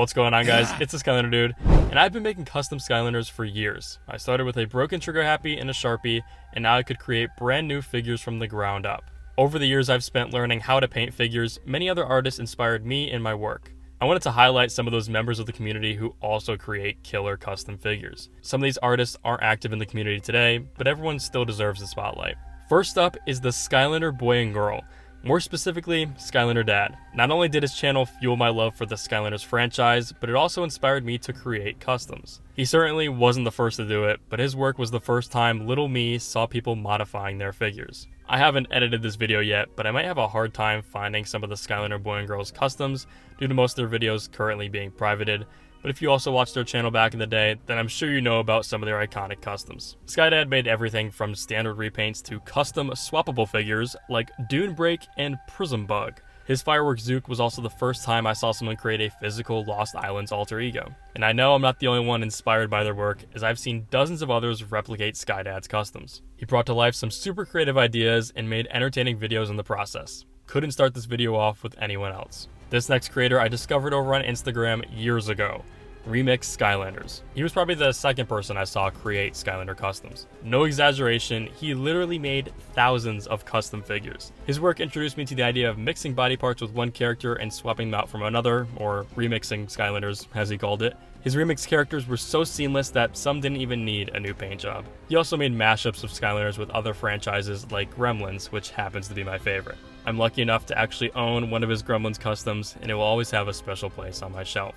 What's going on, guys? It's the Skylander dude, and I've been making custom Skylanders for years. I started with a broken trigger happy and a Sharpie, and now I could create brand new figures from the ground up. Over the years I've spent learning how to paint figures, many other artists inspired me in my work. I wanted to highlight some of those members of the community who also create killer custom figures. Some of these artists aren't active in the community today, but everyone still deserves the spotlight. First up is the Skylander boy and girl. More specifically, Skylander Dad. Not only did his channel fuel my love for the Skylanders franchise, but it also inspired me to create customs. He certainly wasn't the first to do it, but his work was the first time little me saw people modifying their figures. I haven't edited this video yet, but I might have a hard time finding some of the Skylander boy and girl's customs due to most of their videos currently being privated. But if you also watched their channel back in the day, then I'm sure you know about some of their iconic customs. Skydad made everything from standard repaints to custom swappable figures like Dune Break and Prism Bug. His Fireworks Zook was also the first time I saw someone create a physical Lost Islands alter ego. And I know I'm not the only one inspired by their work, as I've seen dozens of others replicate Skydad's customs. He brought to life some super creative ideas and made entertaining videos in the process. Couldn't start this video off with anyone else. This next creator I discovered over on Instagram years ago, Remix Skylanders. He was probably the second person I saw create Skylander customs. No exaggeration, he literally made thousands of custom figures. His work introduced me to the idea of mixing body parts with one character and swapping them out from another, or remixing Skylanders as he called it. His remix characters were so seamless that some didn't even need a new paint job. He also made mashups of Skylanders with other franchises like Gremlins, which happens to be my favorite. I'm lucky enough to actually own one of his Gremlins customs, and it will always have a special place on my shelf.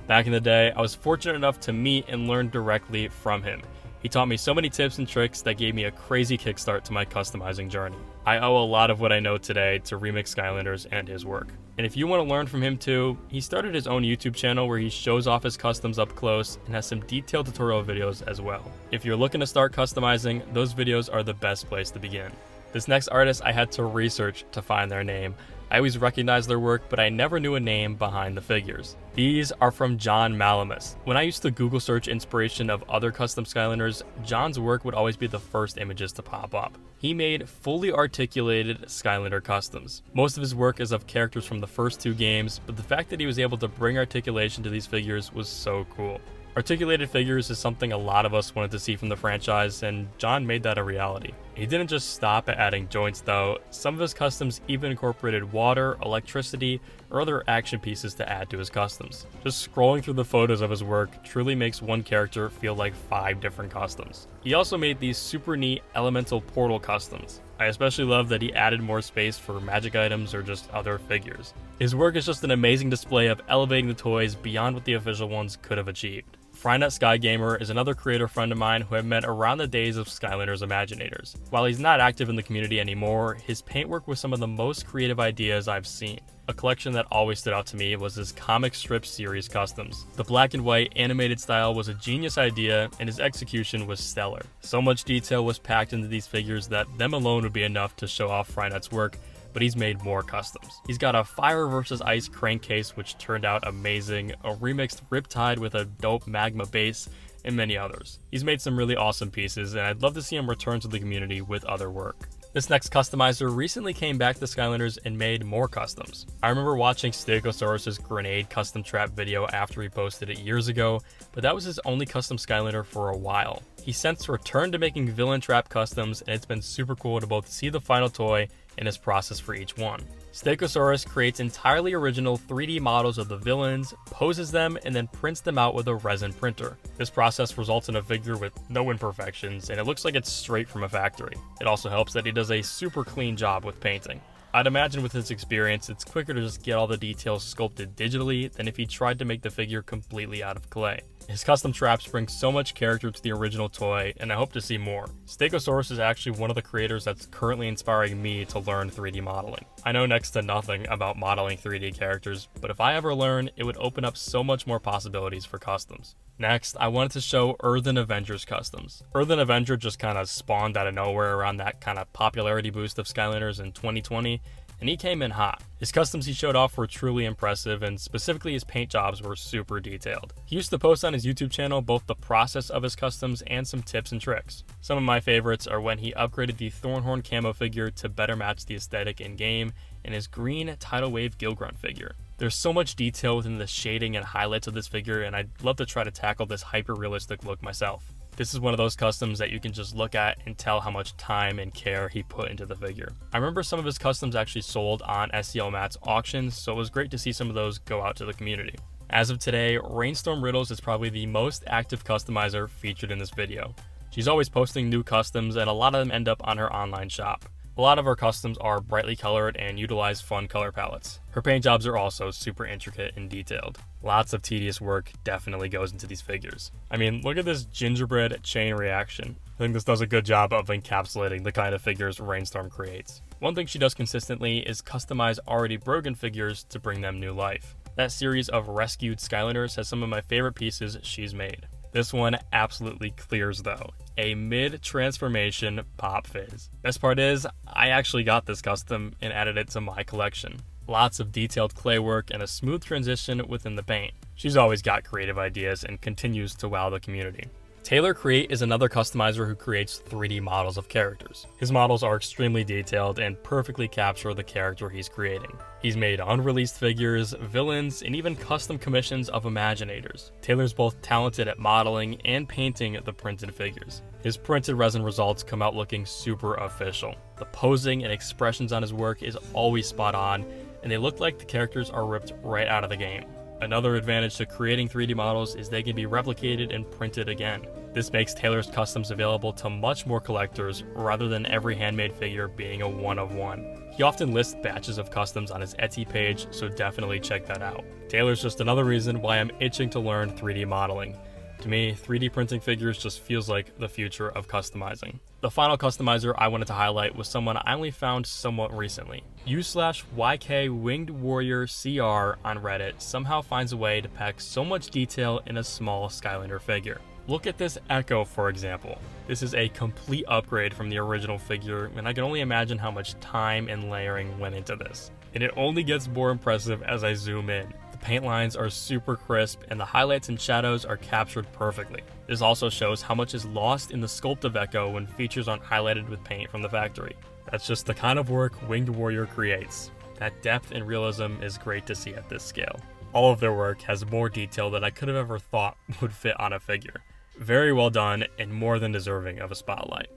Back in the day, I was fortunate enough to meet and learn directly from him. He taught me so many tips and tricks that gave me a crazy kickstart to my customizing journey. I owe a lot of what I know today to Remix Skylanders and his work. And if you want to learn from him too, he started his own YouTube channel where he shows off his customs up close and has some detailed tutorial videos as well. If you're looking to start customizing, those videos are the best place to begin. This next artist I had to research to find their name. I always recognized their work, but I never knew a name behind the figures. These are from John Malamus. When I used to Google search inspiration of other custom Skylanders, John's work would always be the first images to pop up. He made fully articulated Skylander customs. Most of his work is of characters from the first two games, but the fact that he was able to bring articulation to these figures was so cool. Articulated figures is something a lot of us wanted to see from the franchise, and John made that a reality. He didn't just stop at adding joints though. Some of his customs even incorporated water, electricity, or other action pieces to add to his customs. Just scrolling through the photos of his work truly makes one character feel like 5 different customs. He also made these super neat elemental portal customs. I especially love that he added more space for magic items or just other figures. His work is just an amazing display of elevating the toys beyond what the official ones could have achieved. Frynut Sky Gamer is another creator friend of mine who I met around the days of Skylanders Imaginators. While he's not active in the community anymore, his paintwork was some of the most creative ideas I've seen. A collection that always stood out to me was his comic strip series customs. The black and white animated style was a genius idea, and his execution was stellar. So much detail was packed into these figures that them alone would be enough to show off Frynut's work, but he's made more customs. He's got a Fire vs. Ice crankcase which turned out amazing, a remixed Riptide with a dope magma base, and many others. He's made some really awesome pieces, and I'd love to see him return to the community with other work. This next customizer recently came back to Skylanders and made more customs. I remember watching Stegosaurus's grenade custom trap video after he posted it years ago, but that was his only custom Skylander for a while. He since returned to making villain trap customs, and it's been super cool to both see the final toy and his process for each one. Stegosaurus creates entirely original 3D models of the villains, poses them, and then prints them out with a resin printer. This process results in a figure with no imperfections, and it looks like it's straight from a factory. It also helps that he does a super clean job with painting. I'd imagine with his experience, it's quicker to just get all the details sculpted digitally than if he tried to make the figure completely out of clay. His custom traps bring so much character to the original toy, and I hope to see more. Stegosaurus is actually one of the creators that's currently inspiring me to learn 3D modeling. I know next to nothing about modeling 3D characters, but if I ever learn, it would open up so much more possibilities for customs. Next, I wanted to show Earthen Avengers customs. Earthen Avenger just kind of spawned out of nowhere around that kind of popularity boost of Skylanders in 2020, and he came in hot. His customs he showed off were truly impressive, and specifically his paint jobs were super detailed. He used to post on his YouTube channel both the process of his customs and some tips and tricks. Some of my favorites are when he upgraded the Thornhorn camo figure to better match the aesthetic in game, and his green Tidal Wave Gilgrunt figure. There's so much detail within the shading and highlights of this figure, and I'd love to try to tackle this hyper-realistic look myself. This is one of those customs that you can just look at and tell how much time and care he put into the figure. I remember some of his customs actually sold on SCL Matt's auctions, so it was great to see some of those go out to the community. As of today, Rainstorm Riddles is probably the most active customizer featured in this video. She's always posting new customs, and a lot of them end up on her online shop. A lot of her customs are brightly colored and utilize fun color palettes. Her paint jobs are also super intricate and detailed. Lots of tedious work definitely goes into these figures. I mean, look at this gingerbread chain reaction. I think this does a good job of encapsulating the kind of figures Rainstorm creates. One thing she does consistently is customize already broken figures to bring them new life. That series of rescued Skylanders has some of my favorite pieces she's made. This one absolutely clears though. A mid-transformation Pop Fizz. Best part is, I actually got this custom and added it to my collection. Lots of detailed clay work and a smooth transition within the paint. She's always got creative ideas and continues to wow the community. Taylor Create is another customizer who creates 3D models of characters. His models are extremely detailed and perfectly capture the character he's creating. He's made unreleased figures, villains, and even custom commissions of Imaginators. Taylor's both talented at modeling and painting the printed figures. His printed resin results come out looking super official. The posing and expressions on his work is always spot on, and they look like the characters are ripped right out of the game. Another advantage to creating 3D models is they can be replicated and printed again. This makes Taylor's customs available to much more collectors rather than every handmade figure being a one-of-one. He often lists batches of customs on his Etsy page, so definitely check that out. Taylor's just another reason why I'm itching to learn 3D modeling. To me, 3D printing figures just feels like the future of customizing. The final customizer I wanted to highlight was someone I only found somewhat recently. u/YK Winged Warrior CR on Reddit somehow finds a way to pack so much detail in a small Skylander figure. Look at this Echo, for example. This is a complete upgrade from the original figure, and I can only imagine how much time and layering went into this. And it only gets more impressive as I zoom in. Paint lines are super crisp and the highlights and shadows are captured perfectly. This also shows how much is lost in the sculpt of Echo when features aren't highlighted with paint from the factory. That's just the kind of work Winged Warrior creates. That depth and realism is great to see at this scale. All of their work has more detail than I could have ever thought would fit on a figure. Very well done and more than deserving of a spotlight.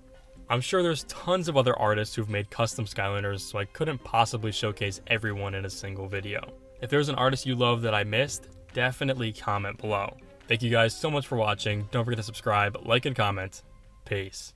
I'm sure there's tons of other artists who've made custom Skylanders, so I couldn't possibly showcase everyone in a single video. If there's an artist you love that I missed, definitely comment below. Thank you guys so much for watching. Don't forget to subscribe, like, and comment. Peace.